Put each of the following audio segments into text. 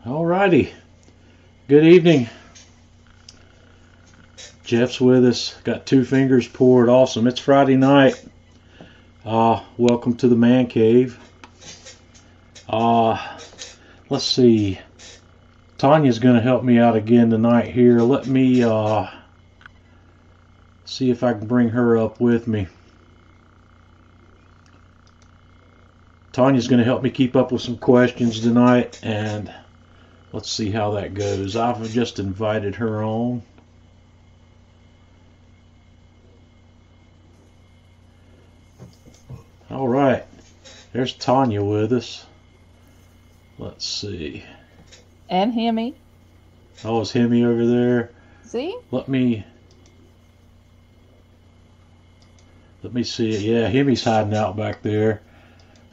Alrighty, good evening. Jeff's with us, got 2 fingers poured, awesome. It's Friday night. Welcome to the man cave. Let's see, Tanya's going to help me out again tonight here. Let me see if I can bring her up with me. Tanya's going to help me keep up with some questions tonight, and let's see how that goes. I've just invited her on. All right, there's Tanya with us. Let's see. And Hemi. Oh, is Hemi over there? See? Let me see it. Yeah, Hemi's hiding out back there.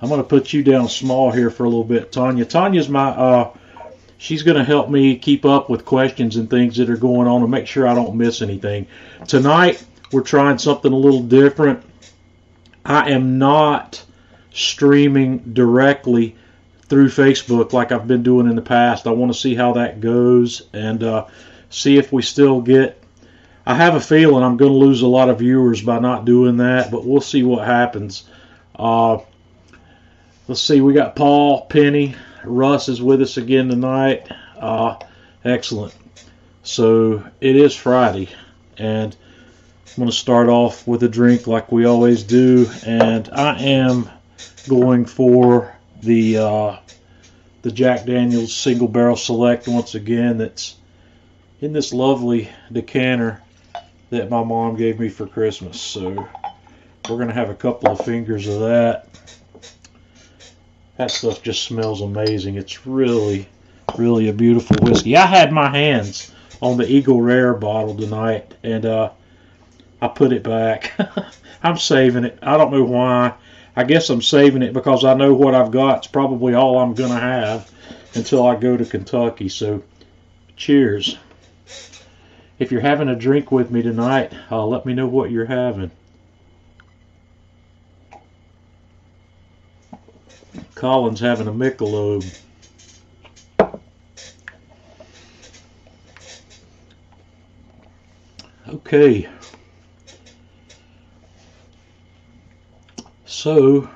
I'm going to put you down small here for a little bit, Tanya. Tanya's my she's going to help me keep up with questions and things that are going on and make sure I don't miss anything. Tonight, we're trying something a little different. I am not streaming directly through Facebook like I've been doing in the past. I want to see how that goes and see if we still get... I have a feeling I'm going to lose a lot of viewers by not doing that, but we'll see what happens. Let's see, we got Paul, Penny, Russ is with us again tonight. Excellent. So it is Friday, and I'm going to start off with a drink like we always do, and I am going for the Jack Daniel's Single Barrel Select once again. That's in this lovely decanter that my mom gave me for Christmas. So we're going to have a couple of fingers of that. That stuff just smells amazing. It's really, really a beautiful whiskey. I had my hands on the Eagle Rare bottle tonight, and I put it back. I'm saving it. I don't know why. I guess I'm saving it because I know what I've got. It's probably all I'm going to have until I go to Kentucky. So, cheers. If you're having a drink with me tonight, let me know what you're having. Colin's having a Michelob. Okay. So,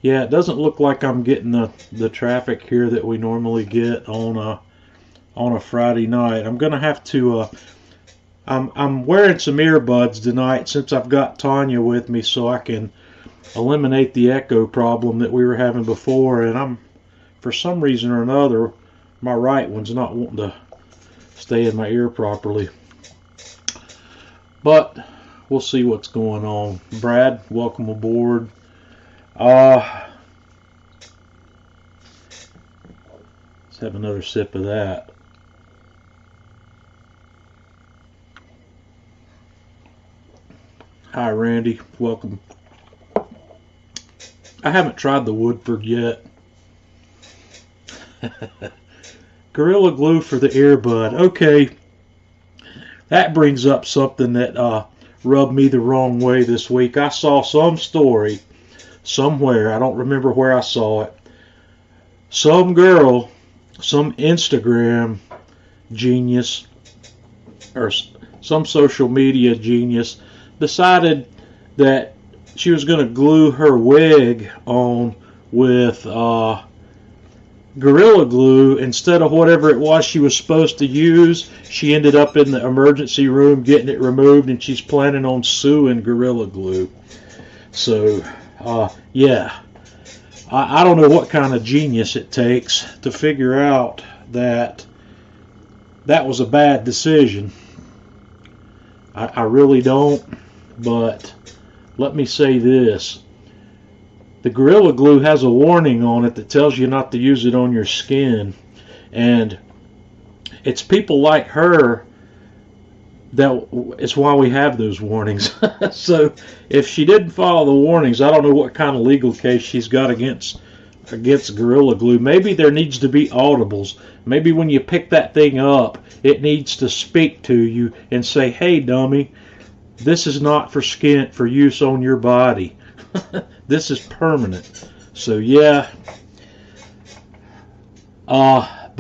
yeah, it doesn't look like I'm getting the traffic here that we normally get on a Friday night. I'm gonna have to. I'm wearing some earbuds tonight since I've got Tanya with me, so I can eliminate the echo problem that we were having before. And I'm, for some reason or another, my right one's not wanting to stay in my ear properly. But we'll see what's going on. Brad, welcome aboard. Let's have another sip of that. Hi, Randy. Welcome. I haven't tried the Woodford yet. Gorilla Glue for the earbud. Okay. That brings up something that rubbed me the wrong way this week. I saw some story somewhere. I don't remember where I saw it. Some girl, some Instagram genius, or some social media genius, decided that she was going to glue her wig on with Gorilla Glue instead of whatever it was she was supposed to use. She ended up in the emergency room getting it removed, and she's planning on suing Gorilla Glue. So, yeah. I don't know what kind of genius it takes to figure out that that was a bad decision. I really don't, but let me say this. The Gorilla Glue has a warning on it that tells you not to use it on your skin. And it's people like her that it's why we have those warnings. So if she didn't follow the warnings, I don't know what kind of legal case she's got against Gorilla Glue. Maybe there needs to be audibles. Maybe when you pick that thing up, it needs to speak to you and say, "Hey, dummy, this is not for use on your body. This is permanent." So yeah.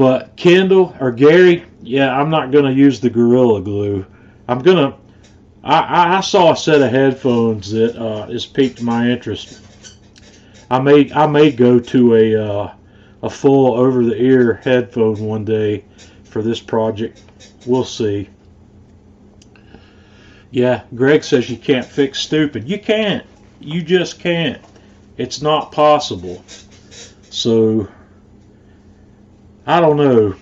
But Kendall or Gary, yeah, I'm not going to use the Gorilla Glue. I saw a set of headphones that has piqued my interest. I may go to a full over-the-ear headphone one day for this project. We'll see. Yeah, Greg says you can't fix stupid. You can't. You just can't. It's not possible. So, I don't know.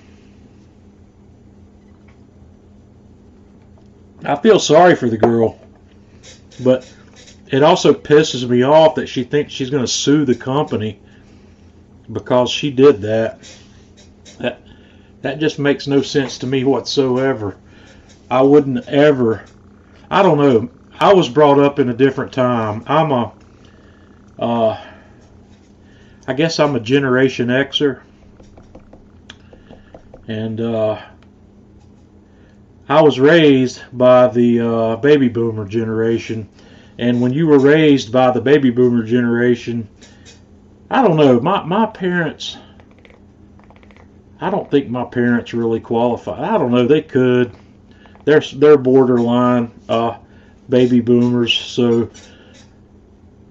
I feel sorry for the girl, but it also pisses me off that she thinks she's going to sue the company because she did that. That just makes no sense to me whatsoever. I wouldn't ever. I don't know. I was brought up in a different time. I guess I'm a Generation Xer, and I was raised by the baby boomer generation. And when you were raised by the baby boomer generation, I don't know, my parents, I don't think my parents really qualified. I don't know, they could. They're borderline baby boomers. So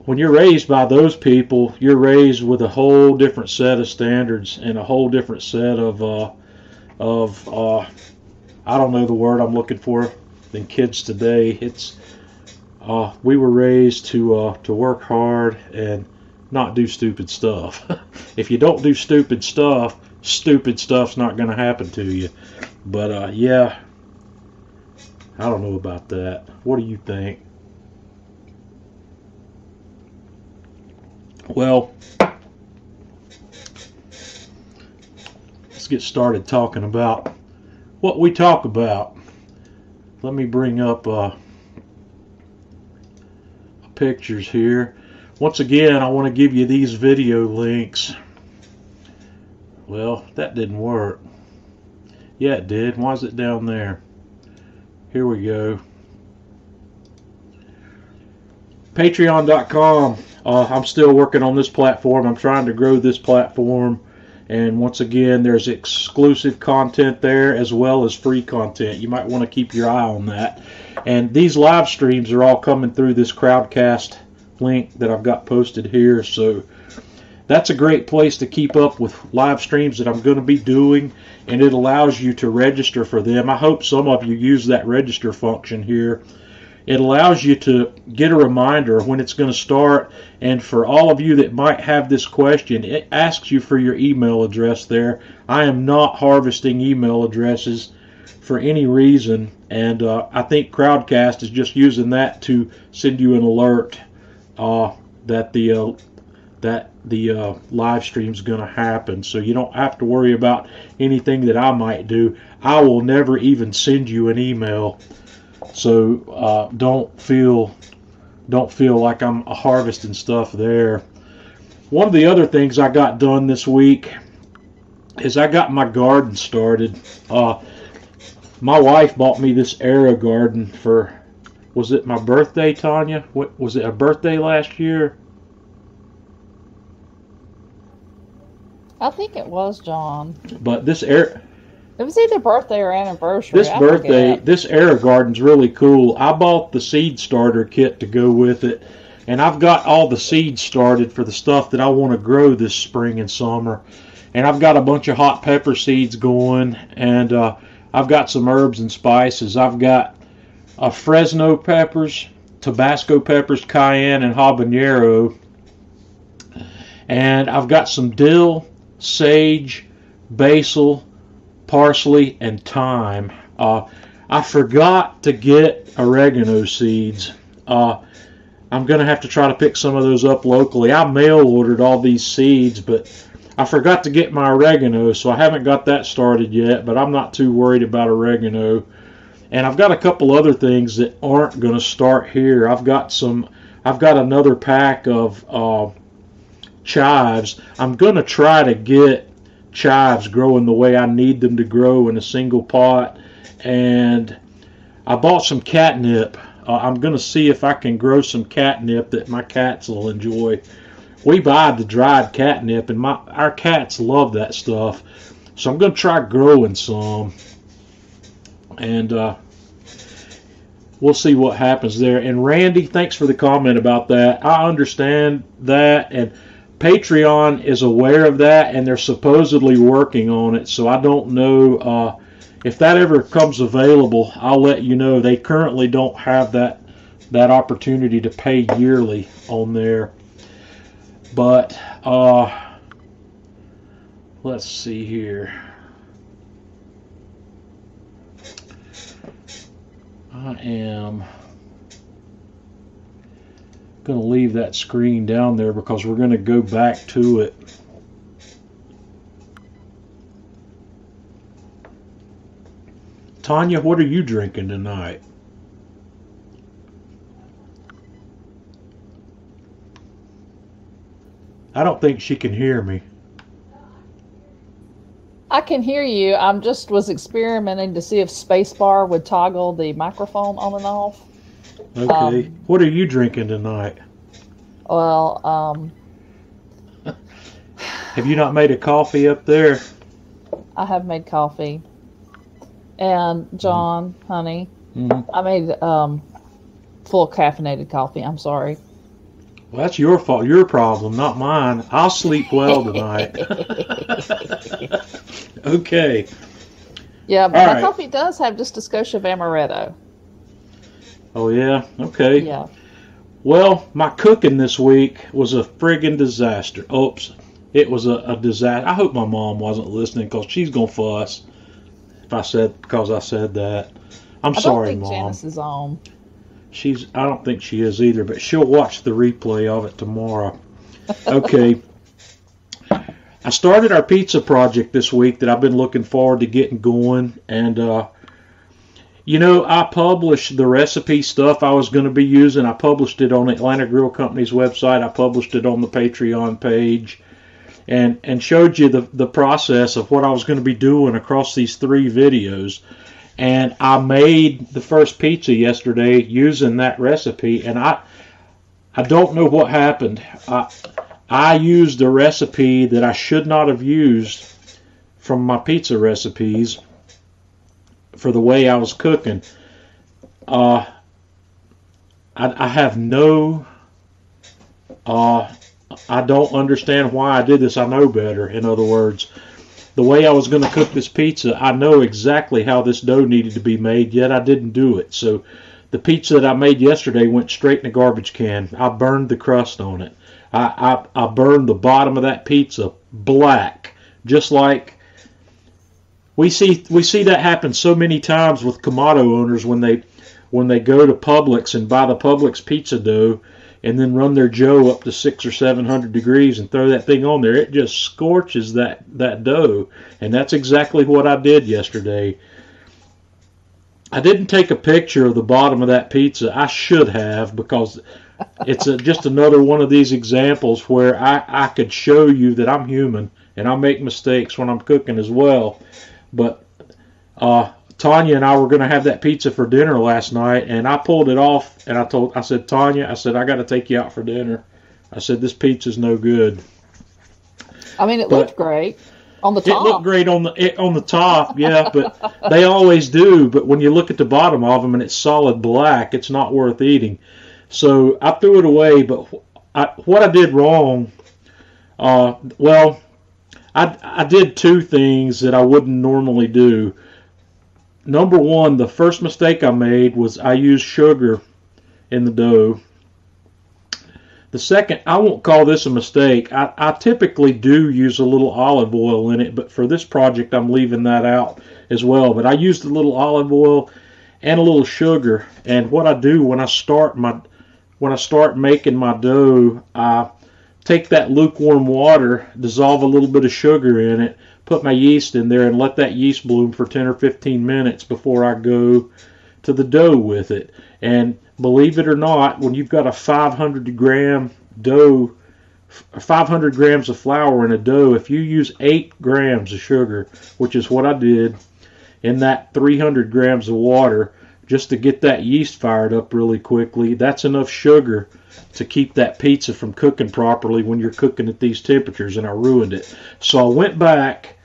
when you're raised by those people, you're raised with a whole different set of standards and a whole different set of I don't know the word I'm looking for than kids today. It's we were raised to work hard and not do stupid stuff. If you don't do stupid stuff's not going to happen to you. But yeah, I don't know about that. What do you think? Well, let's get started talking about what we talk about. Let me bring up pictures here. Once again, I want to give you these video links. Well, that didn't work. Yeah, it did. Why is it down there? Here we go. Patreon.com. I'm still working on this platform. I'm trying to grow this platform. And once again, there's exclusive content there as well as free content. You might want to keep your eye on that. And these live streams are all coming through this Crowdcast link that I've got posted here. So that's a great place to keep up with live streams that I'm going to be doing. And it allows you to register for them. I hope some of you use that register function here. It allows you to get a reminder when it's going to start. And for all of you that might have this question, it asks you for your email address there. I am not harvesting email addresses for any reason. And I think Crowdcast is just using that to send you an alert that the live stream is going to happen. So you don't have to worry about anything that I might do. I will never even send you an email. So don't feel like I'm harvesting stuff there. One of the other things I got done this week is I got my garden started. My wife bought me this AeroGarden for, was it my birthday, Tanya? What was it, a birthday last year? I think it was, John. But this It was either birthday or anniversary. This AeroGarden's really cool. I bought the seed starter kit to go with it, and I've got all the seeds started for the stuff that I want to grow this spring and summer. And I've got a bunch of hot pepper seeds going, and I've got some herbs and spices. I've got Fresno peppers, Tabasco peppers, cayenne, and habanero. And I've got some dill, sage, basil, parsley, and thyme. I forgot to get oregano seeds. I'm going to have to try to pick some of those up locally. I mail ordered all these seeds, but I forgot to get my oregano, so I haven't got that started yet, but I'm not too worried about oregano. And I've got a couple other things that aren't going to start here. I've got another pack of chives. I'm going to try to get chives growing the way I need them to grow in a single pot. And I bought some catnip. I'm going to see if I can grow some catnip that my cats will enjoy. We buy the dried catnip, and our cats love that stuff. So I'm going to try growing some, and we'll see what happens there. And Randy, thanks for the comment about that. I understand that, and Patreon is aware of that, and they're supposedly working on it. So I don't know if that ever comes available. I'll let you know. They currently don't have that opportunity to pay yearly on there. But let's see here. I am going to leave that screen down there because we're going to go back to it. Tanya, what are you drinking tonight? I don't think she can hear me. I can hear you. I just was experimenting to see if spacebar would toggle the microphone on and off. Okay. What are you drinking tonight? Well, have you not made a coffee up there? I have made coffee. And John, honey, I made full caffeinated coffee. I'm sorry. Well, that's your fault, your problem, not mine. I'll sleep well tonight. Okay. Yeah, but All my right. coffee does have just a skosh of amaretto. Oh, yeah? Okay. Yeah. Well, my cooking this week was a friggin' disaster. Oops. It was a disaster. I hope my mom wasn't listening because she's going to fuss because I said that. I'm sorry, Mom. Mom. Janice is on. I don't think she is either, but she'll watch the replay of it tomorrow. Okay. I started our pizza project this week that I've been looking forward to getting going, and I published the recipe stuff I was going to be using. I published it on Atlanta Grill Company's website. I published it on the Patreon page, and showed you the process of what I was going to be doing across these 3 videos. And I made the first pizza yesterday using that recipe, and I don't know what happened. I used a recipe that I should not have used from my pizza recipes for the way I was cooking. I have no... I don't understand why I did this. I know better, in other words. The way I was going to cook this pizza, I know exactly how this dough needed to be made, yet I didn't do it. So the pizza that I made yesterday went straight in the garbage can. I burned the crust on it. I burned the bottom of that pizza black, just like we see that happen so many times with Kamado owners when they go to Publix and buy the Publix pizza dough and then run their Joe up to 600 or 700 degrees and throw that thing on there. It just scorches that dough, and that's exactly what I did yesterday. I didn't take a picture of the bottom of that pizza. I should have, because it's just another one of these examples where I could show you that I'm human and I make mistakes when I'm cooking as well. But Tanya and I were going to have that pizza for dinner last night, and I pulled it off, and I said, Tanya, I got to take you out for dinner. I said, this pizza's no good. I mean, it looked great on the top. It looked great on the top, yeah, but they always do. But when you look at the bottom of them and it's solid black, it's not worth eating. So I threw it away. But what I did wrong, I did 2 things that I wouldn't normally do. Number one, the first mistake I made was I used sugar in the dough. The second, I won't call this a mistake. I typically do use a little olive oil in it, but for this project I'm leaving that out as well. But I used a little olive oil and a little sugar. And what I do when I start making my dough, I take that lukewarm water, dissolve a little bit of sugar in it, put my yeast in there, and let that yeast bloom for 10 or 15 minutes before I go to the dough with it. And believe it or not, when you've got a 500-gram dough, 500 grams of flour in a dough, if you use 8 grams of sugar, which is what I did, in that 300 grams of water, just to get that yeast fired up really quickly, that's enough sugar to keep that pizza from cooking properly when you're cooking at these temperatures, and I ruined it. So I went back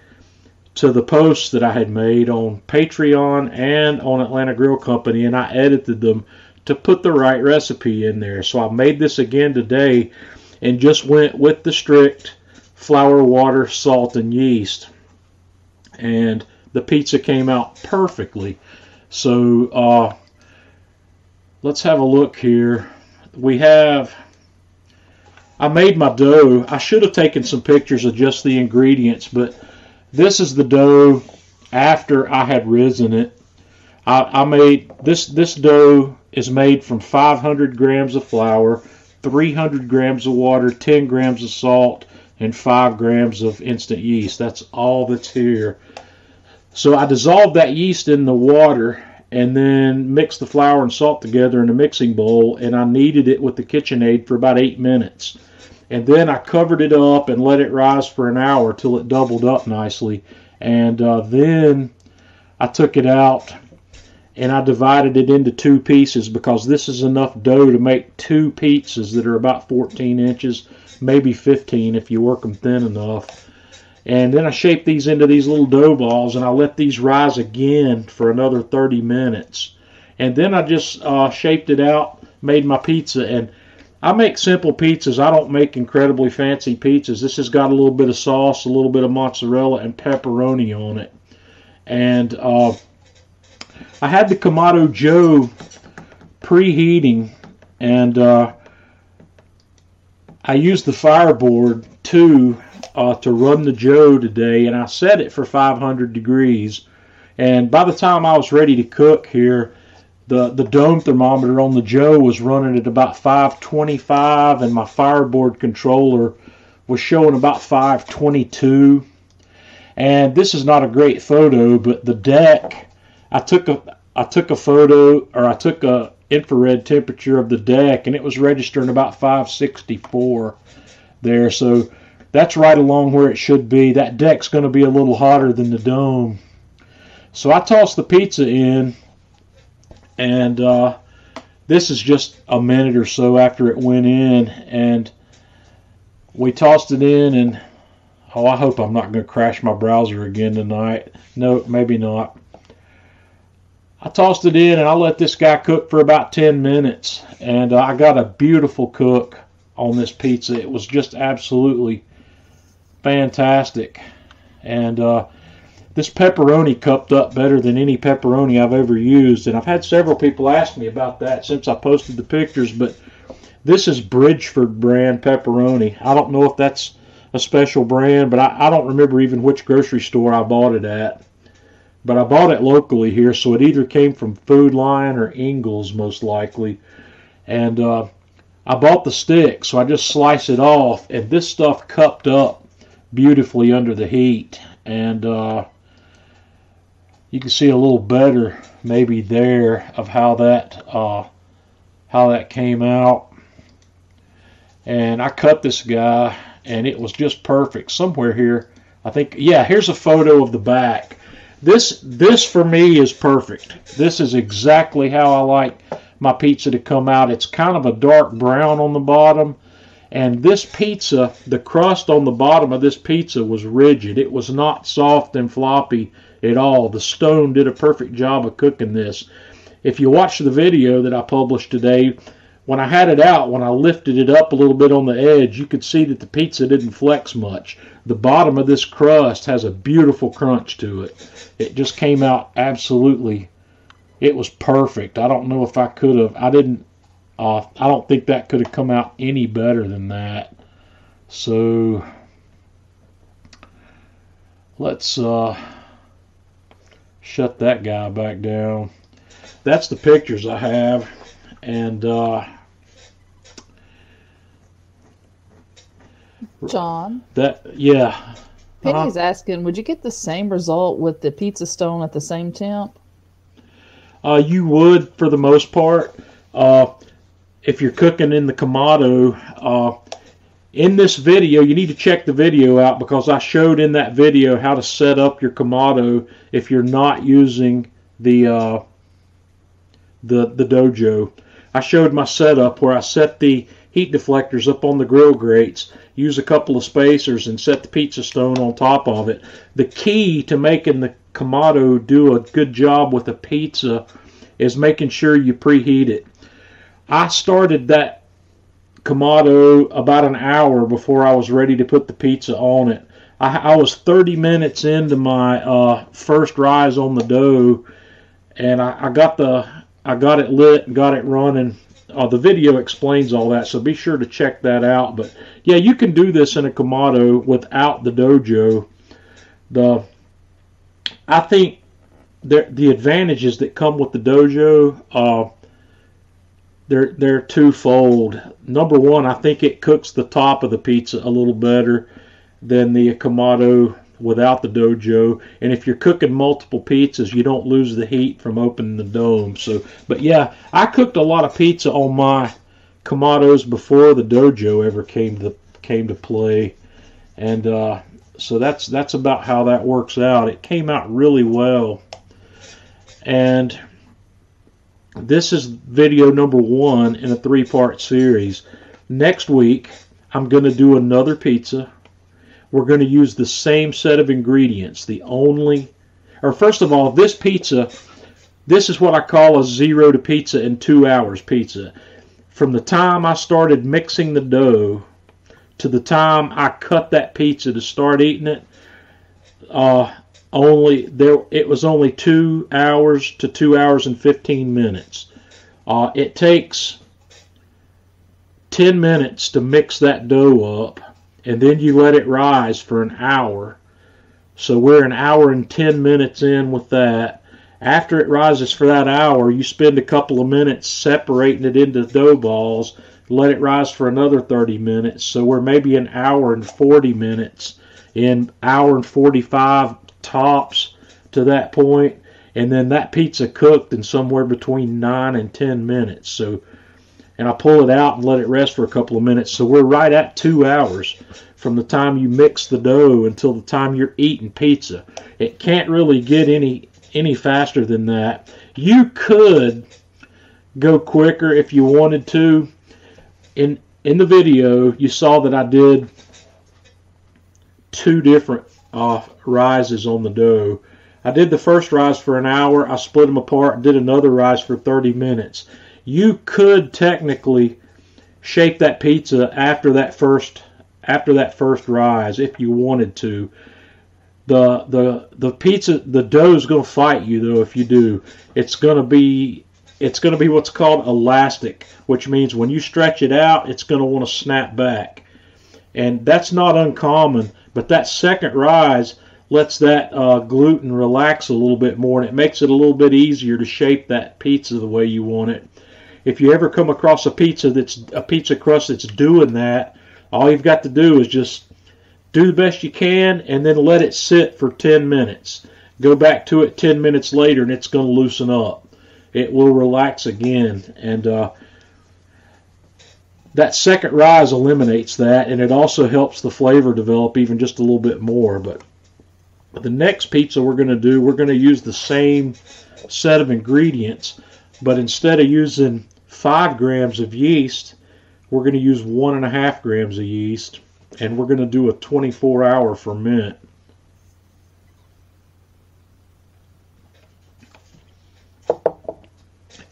to the posts that I had made on Patreon and on Atlanta Grill Company, and I edited them to put the right recipe in there. So I made this again today and just went with the strict flour, water, salt, and yeast. And the pizza came out perfectly. So let's have a look here. I made my dough. I should have taken some pictures of just the ingredients, but this is the dough after I had risen it. I made this dough is made from 500 grams of flour, 300 grams of water, 10 grams of salt, and 5 grams of instant yeast. That's all that's here. So I dissolved that yeast in the water and then mixed the flour and salt together in a mixing bowl, and I kneaded it with the KitchenAid for about 8 minutes. And then I covered it up and let it rise for an hour till it doubled up nicely. And then I took it out and I divided it into 2 pieces, because this is enough dough to make 2 pizzas that are about 14 inches, maybe 15 if you work them thin enough. And then I shaped these into these little dough balls, and I let these rise again for another 30 minutes. And then I just shaped it out, made my pizza. And I make simple pizzas. I don't make incredibly fancy pizzas. This has got a little bit of sauce, a little bit of mozzarella, and pepperoni on it. And I had the Kamado Joe preheating, and I used the fireboard too to run the Joe today, and I set it for 500 degrees. And by the time I was ready to cook here, the dome thermometer on the Joe was running at about 525, and my fireboard controller was showing about 522. And this is not a great photo, but the deck, I took a photo, or I took a infrared temperature of the deck, and it was registering about 564 there. So that's right along where it should be. That deck's going to be a little hotter than the dome. So I tossed the pizza in, and this is just a minute or so after it went in, and we tossed it in, and oh, I hope I'm not going to crash my browser again tonight. No, maybe not. I tossed it in, and I let this guy cook for about 10 minutes, and I got a beautiful cook on this pizza. It was just absolutely fantastic. And this pepperoni cupped up better than any pepperoni I've ever used, and I've had several people ask me about that since I posted the pictures, but this is Bridgeford brand pepperoni. I don't know if that's a special brand, but I don't remember even which grocery store I bought it at. But I bought it locally here, so it either came from Food Lion or Ingles, most likely. And I bought the stick, so I just slice it off, and this stuff cupped up beautifully under the heat. And you can see a little better maybe there of how that came out. And I cut this guy, and it was just perfect. Somewhere here, I think, yeah, here's a photo of the back. This for me is perfect. This is exactly how I like my pizza to come out. It's kind of a dark brown on the bottom, and this pizza, the crust on the bottom of this pizza was rigid. It was not soft and floppy at all. The stone did a perfect job of cooking this. If you watch the video that I published today, when I had it out, when I lifted it up a little bit on the edge, you could see that the pizza didn't flex much. The bottom of this crust has a beautiful crunch to it. It just came out absolutely, it was perfect. I don't know if I could have, I don't think that could have come out any better than that. So let's shut that guy back down. That's the pictures I have. And John, yeah. Penny's asking, would you get the same result with the pizza stone at the same temp? You would, for the most part. If you're cooking in the Kamado, in this video, you need to check the video out, because I showed in that video how to set up your Kamado if you're not using the Dojo. I showed my setup where I set the heat deflectors up on the grill grates, use a couple of spacers, and set the pizza stone on top of it. The key to making the Kamado do a good job with a pizza is making sure you preheat it. I started that Kamado about an hour before I was ready to put the pizza on it. I was 30 minutes into my first rise on the dough, and I got it lit and got it running. The video explains all that, so be sure to check that out. But yeah, you can do this in a Kamado without the dojo. I think the advantages that come with the dojo, they're twofold. Number one, I think it cooks the top of the pizza a little better than the Kamado without the dojo. And if you're cooking multiple pizzas, you don't lose the heat from opening the dome. So, but yeah, I cooked a lot of pizza on my Kamados before the dojo ever came to play, and so that's about how that works out. It came out really well, and this is video number 1 in a 3-part series. Next week, I'm going to do another pizza. We're going to use the same set of ingredients. First of all, this pizza, this is what I call a 0 to pizza in 2 hours pizza. From the time I started mixing the dough to the time I cut that pizza to start eating it, it was only 2 hours to 2 hours and 15 minutes. It takes 10 minutes to mix that dough up, and then you let it rise for an hour. So we're an hour and 10 minutes in with that. After it rises for that hour, you spend a couple of minutes separating it into dough balls, let it rise for another 30 minutes. So we're maybe an hour and 40 minutes, an hour and 45 tops to that point. And then that pizza cooked in somewhere between 9 and 10 minutes. So, and I pull it out and let it rest for a couple of minutes. So we're right at 2 hours from the time you mix the dough until the time you're eating pizza. It can't really get any faster than that. You could go quicker if you wanted to. In the video, you saw that I did 2 different rises on the dough. I did the first rise for an hour. I split them apart and did another rise for 30 minutes. You could technically shape that pizza after that first rise if you wanted to. The pizza, the dough is going to fight you though if you do. It's going to be what's called elastic, which means when you stretch it out, it's going to want to snap back. And that's not uncommon, but that second rise lets that gluten relax a little bit more, and it makes it a little bit easier to shape that pizza the way you want it. If you ever come across a pizza crust that's doing that, all you've got to do is just do the best you can and then let it sit for 10 minutes. Go back to it 10 minutes later and it's going to loosen up. It will relax again, and that second rise eliminates that, and it also helps the flavor develop even just a little bit more. But the next pizza we're going to use the same set of ingredients, but instead of using 5 grams of yeast, we're going to use 1.5 grams of yeast, and we're going to do a 24-hour ferment.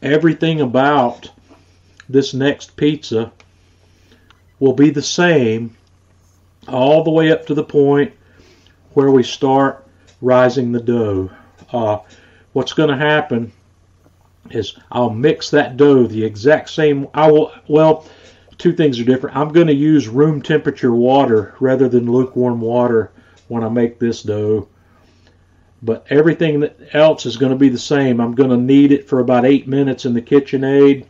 Everything about this next pizza will be the same all the way up to the point where we start rising the dough. What's going to happen is I'll mix that dough the exact same. Well, 2 things are different. I'm going to use room temperature water rather than lukewarm water when I make this dough. But everything else is going to be the same. I'm going to knead it for about 8 minutes in the KitchenAid.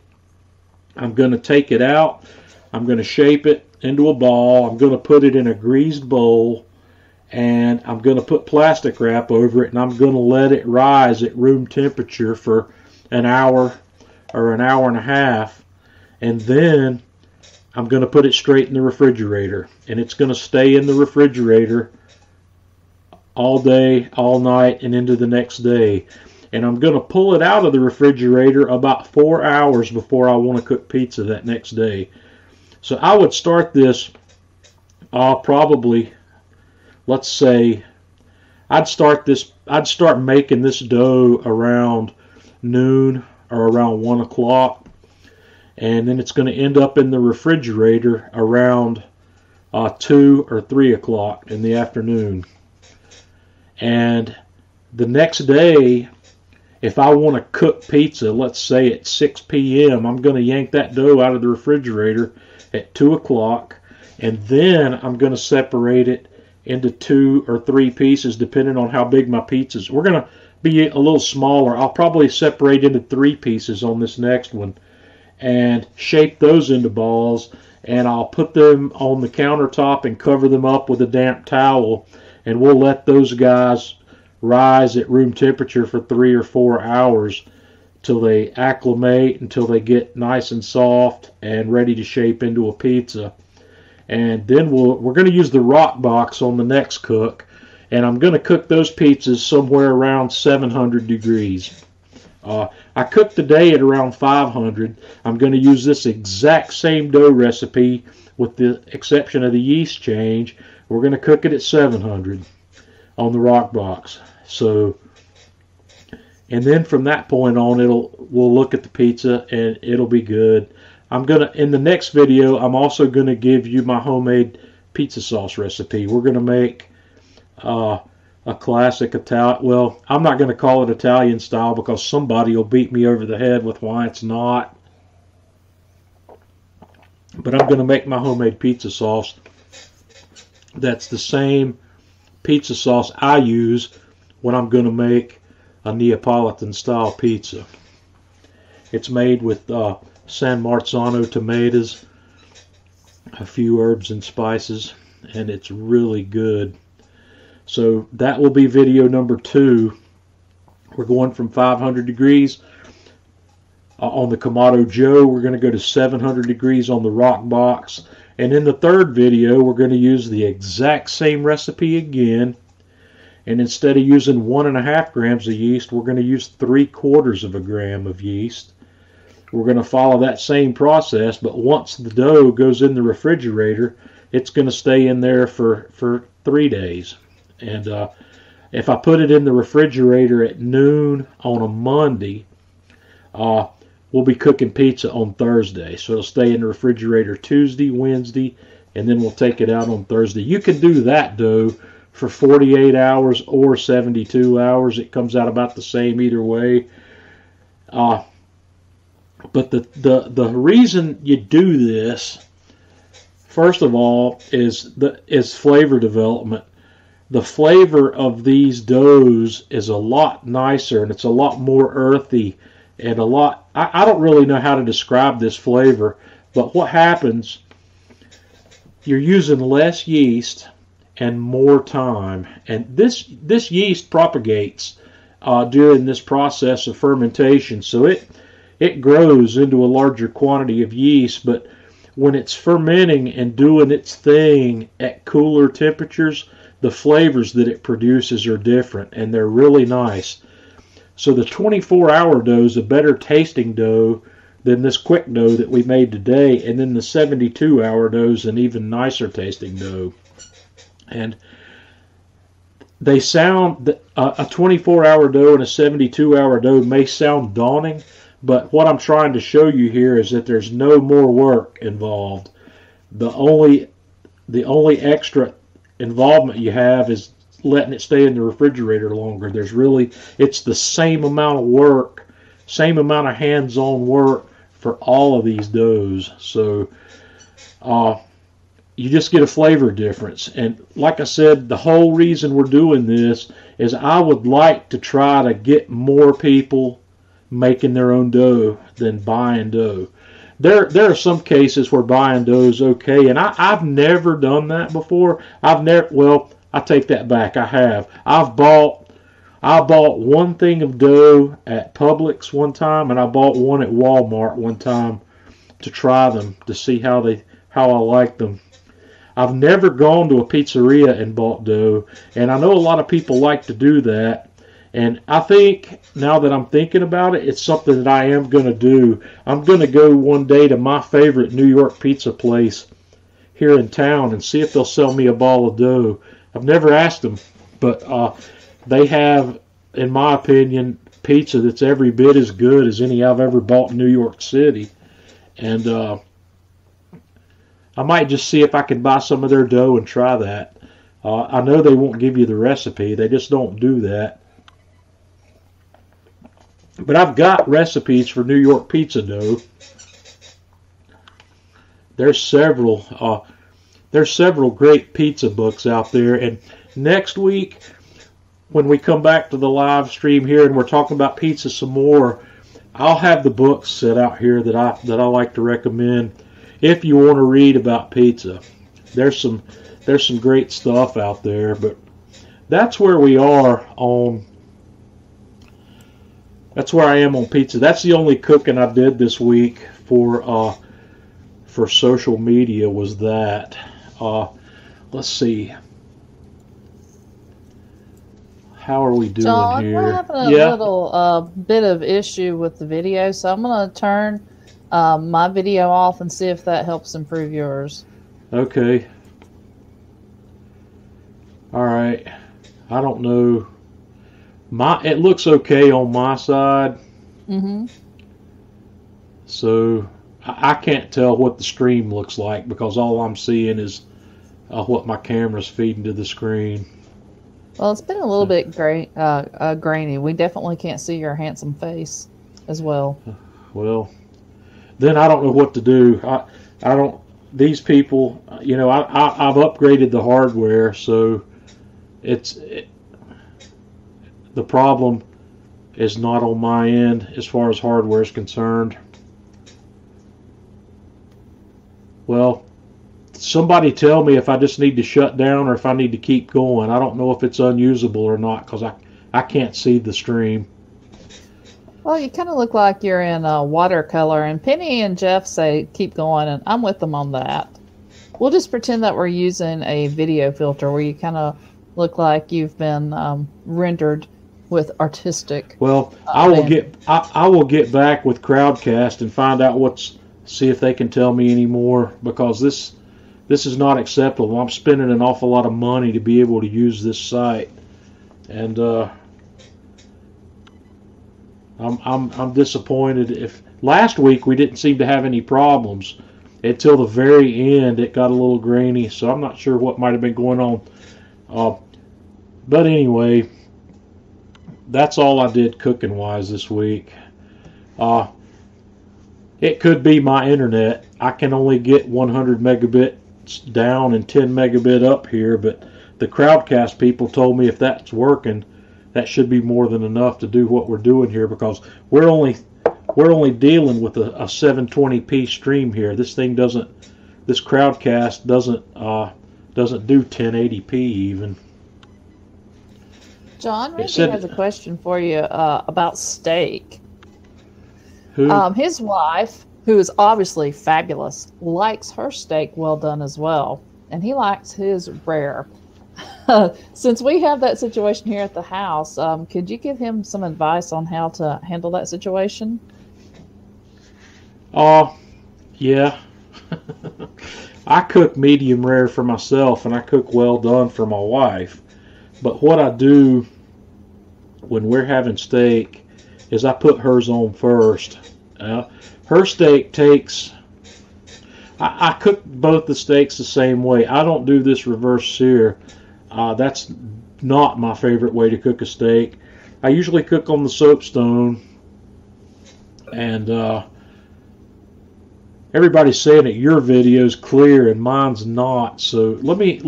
I'm going to take it out. I'm going to shape it into a ball. I'm going to put it in a greased bowl, and I'm going to put plastic wrap over it, and I'm going to let it rise at room temperature for an hour or an hour and a half, and then I'm going to put it straight in the refrigerator, and it's going to stay in the refrigerator all day, all night, and into the next day. And I'm going to pull it out of the refrigerator about 4 hours before I want to cook pizza that next day. So I would start this probably, let's say, I'd start making this dough around noon or around 1 o'clock, and then it's going to end up in the refrigerator around 2 or 3 o'clock in the afternoon. And the next day, if I want to cook pizza, let's say at 6 p.m., I'm going to yank that dough out of the refrigerator at 2 o'clock, and then I'm going to separate it into 2 or 3 pieces depending on how big my pizzas. We're going to be a little smaller. I'll probably separate into 3 pieces on this next one and shape those into balls, and I'll put them on the countertop and cover them up with a damp towel, and we'll let those guys rise at room temperature for 3 or 4 hours till they acclimate, until they get nice and soft and ready to shape into a pizza. And then we're going to use the rock box on the next cook, and I'm going to cook those pizzas somewhere around 700 degrees. I cooked today at around 500. I'm going to use this exact same dough recipe with the exception of the yeast change. We're going to cook it at 700 on the rock box. So, and then from that point on, we'll look at the pizza and it'll be good. In the next video, I'm also going to give you my homemade pizza sauce recipe. We're going to make a classic Italian, well, I'm not going to call it Italian style because somebody will beat me over the head with why it's not. But I'm going to make my homemade pizza sauce. That's the same pizza sauce I use when I'm going to make a Neapolitan style pizza. It's made with San Marzano tomatoes, a few herbs and spices, and it's really good. So that will be video number 2. We're going from 500 degrees on the Kamado Joe. We're going to go to 700 degrees on the rock box. And in the third video, we're going to use the exact same recipe again. And instead of using 1.5 grams of yeast, we're going to use 3/4 of a gram of yeast. We're going to follow that same process, but once the dough goes in the refrigerator, it's going to stay in there for 3 days. And if I put it in the refrigerator at noon on a Monday, we'll be cooking pizza on Thursday. So it'll stay in the refrigerator Tuesday, Wednesday, and then we'll take it out on Thursday. You can do that dough for 48 hours or 72 hours. It comes out about the same either way. But the reason you do this, first of all, is flavor development. The flavor of these doughs is a lot nicer, and it's a lot more earthy, and I don't really know how to describe this flavor, but what happens, you're using less yeast and more time, and this yeast propagates during this process of fermentation, so it grows into a larger quantity of yeast, but when it's fermenting and doing its thing at cooler temperatures, the flavors that it produces are different, and they're really nice. So the 24-hour dough is a better tasting dough than this quick dough that we made today, and then the 72-hour dough is an even nicer tasting dough. And they sound, a 24-hour dough and a 72-hour dough may sound daunting, but what I'm trying to show you here is that there's no more work involved. The only extra involvement you have is letting it stay in the refrigerator longer. It's the same amount of work, same amount of hands-on work for all of these doughs. So you just get a flavor difference. And like I said, the whole reason we're doing this is I would like to try to get more people making their own dough than buying dough. There are some cases where buying dough is okay, and I've never done that before. Well, I take that back. I have. I bought one thing of dough at Publix one time, and I bought one at Walmart one time to try them to see how I like them. I've never gone to a pizzeria and bought dough, and I know a lot of people like to do that. And I think, now that I'm thinking about it, it's something that I am going to do. I'm going to go one day to my favorite New York pizza place here in town and see if they'll sell me a ball of dough. I've never asked them, but they have, in my opinion, pizza that's every bit as good as any I've ever bought in New York City. And I might just see if I can buy some of their dough and try that. I know they won't give you the recipe. They just don't do that. But I've got recipes for New York pizza dough. There's several great pizza books out there. And next week, when we come back to the live stream here and we're talking about pizza some more, I'll have the books set out here that I like to recommend if you want to read about pizza. There's some great stuff out there, but that's where we are on. That's where I am on pizza. That's the only cooking I did this week for social media was that. Let's see. How are we doing John, here? we're having a little bit of issue with the video, so I'm going to turn my video off and see if that helps improve yours. Okay. All right. I don't know. It looks okay on my side. Mm-hmm. So I can't tell what the stream looks like because all I'm seeing is what my camera's feeding to the screen. Well, it's been a little bit grainy. We definitely can't see your handsome face as well. Well, then I don't know what to do. I don't. These people, I've upgraded the hardware, so the problem is not on my end as far as hardware is concerned. Well, somebody tell me if I just need to shut down or if I need to keep going. I don't know if it's unusable or not because I can't see the stream. Well, you kind of look like you're in watercolor, and Penny and Jeff say keep going, and I'm with them on that. We'll just pretend that we're using a video filter where you kind of look like you've been rendered with artistic. Well, I will get back with Crowdcast and find out see if they can tell me any more, because this is not acceptable. I'm spending an awful lot of money to be able to use this site, and I'm disappointed. If last week we didn't seem to have any problems until the very end, it got a little grainy, so I'm not sure what might have been going on. But anyway, that's all I did cooking wise this week. It could be my internet. I can only get 100 megabits down and 10 megabit up here, but the Crowdcast people told me if that's working, that should be more than enough to do what we're doing here, because we're only dealing with a 720p stream here. This Crowdcast doesn't do 1080p even. John, Randy has a question for you about steak. Who? His wife, who is obviously fabulous, likes her steak well done as well, and he likes his rare. Since we have that situation here at the house, could you give him some advice on how to handle that situation? Yeah. I cook medium rare for myself, and I cook well done for my wife. But what I do when we're having steak is I put hers on first. Her steak takes... I cook both the steaks the same way. I don't do this reverse sear. That's not my favorite way to cook a steak. I usually cook on the soapstone, and everybody's saying that your video's clear and mine's not. So let me.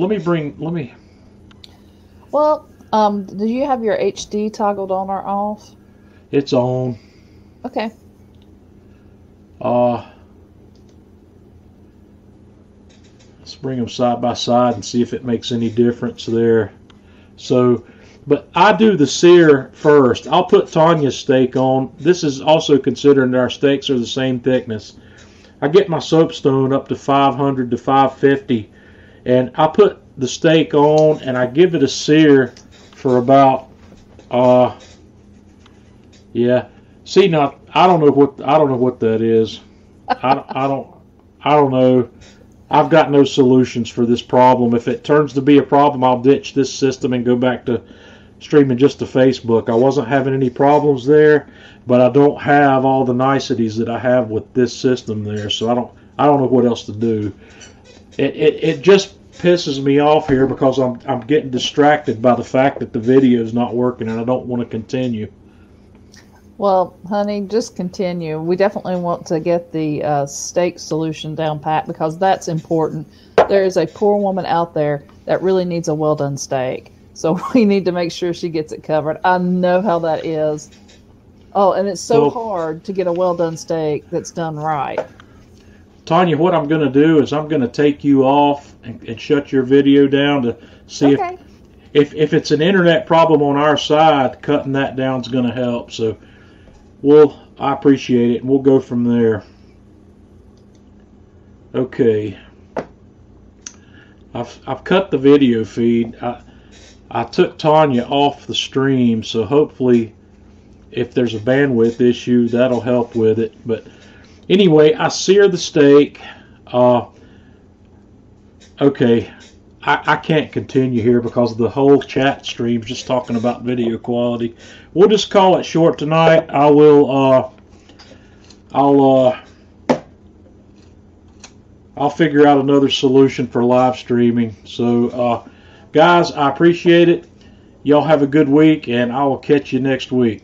Well, do you have your HD toggled on or off? It's on. Okay. Let's bring them side by side and see if it makes any difference there. So, but I do the sear first. I'll put Tanya's steak on. This is also considering that our steaks are the same thickness. I get my soapstone up to 500 to 550, and I put the steak on and I give it a sear for about Yeah. See, now I don't know what that is. I don't know. I've got no solutions for this problem. If it turns to be a problem, I'll ditch this system and go back to streaming just to Facebook. I wasn't having any problems there, but I don't have all the niceties that I have with this system there. So I don't know what else to do. It just pisses me off here because I'm getting distracted by the fact that the video is not working and I don't want to continue. Well, honey, just continue. We definitely want to get the steak solution down pat because that's important. There is a poor woman out there that really needs a well-done steak. So we need to make sure she gets it covered. I know how that is. Oh, and it's so hard to get a well-done steak that's done right. Tanya, what I'm going to do is I'm going to take you off and shut your video down to see if it's an internet problem on our side, cutting that down is going to help. So I appreciate it, and we'll go from there. Okay. I've cut the video feed. I took Tanya off the stream, so hopefully if there's a bandwidth issue, that'll help with it. But anyway, I sear the steak. Okay, I can't continue here because the whole chat stream's just talking about video quality. We'll just call it short tonight. I'll figure out another solution for live streaming. So, guys, I appreciate it. Y'all have a good week, and I will catch you next week.